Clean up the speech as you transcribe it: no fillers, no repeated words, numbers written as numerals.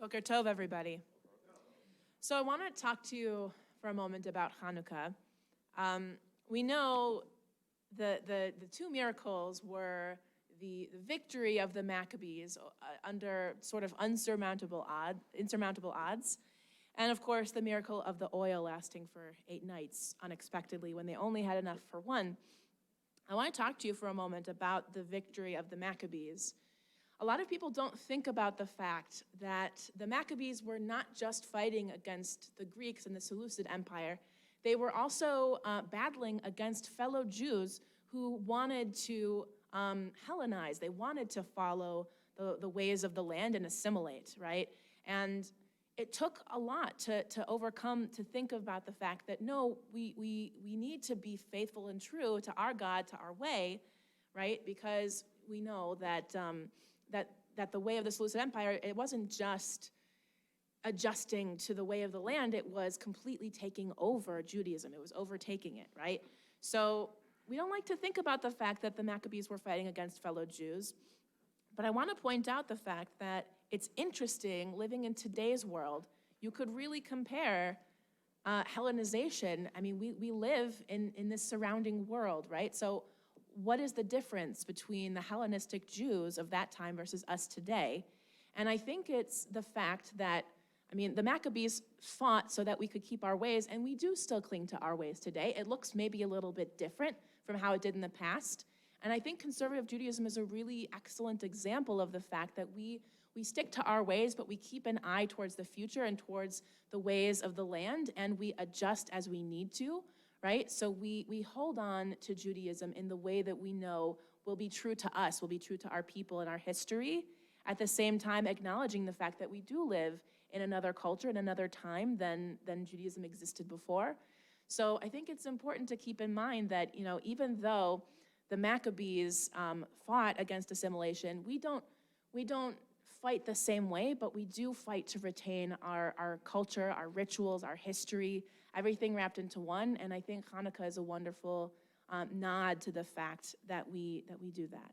Boker Tov, everybody. So I want to talk to you for a moment about Hanukkah. We know the two miracles were the victory of the Maccabees under sort of insurmountable odds, and of course the miracle of the oil lasting for 8 nights unexpectedly when they only had enough for one. I want to talk to you for a moment about the victory of the Maccabees. A lot of people don't think about the fact that the Maccabees were not just fighting against the Greeks and the Seleucid Empire. They were also battling against fellow Jews who wanted to Hellenize. They wanted to follow the ways of the land and assimilate, right? And it took a lot to overcome, to think about the fact that, no, we need to be faithful and true to our God, to our way, right? Because we know that that the way of the Seleucid Empire, it wasn't just adjusting to the way of the land, it was completely taking over Judaism. It was overtaking it, right? So we don't like to think about the fact that the Maccabees were fighting against fellow Jews, but I want to point out the fact that it's interesting, living in today's world, you could really compare Hellenization. I mean, we live in this surrounding world, right? So what is the difference between the Hellenistic Jews of that time versus us today? And I think it's the fact that, I mean, the Maccabees fought so that we could keep our ways, and we do still cling to our ways today. It looks maybe a little bit different from how it did in the past. And I think conservative Judaism is a really excellent example of the fact that we stick to our ways, but we keep an eye towards the future and towards the ways of the land, and we adjust as we need to. Right? So we hold on to Judaism in the way that we know will be true to us, will be true to our people and our history, at the same time acknowledging the fact that we do live in another culture, in another time than Judaism existed before. So I think it's important to keep in mind that, you know, even though the Maccabees fought against assimilation, we don't fight the same way, but we do fight to retain our culture, our rituals, our history, everything wrapped into one. And I think Hanukkah is a wonderful nod to the fact that we do that.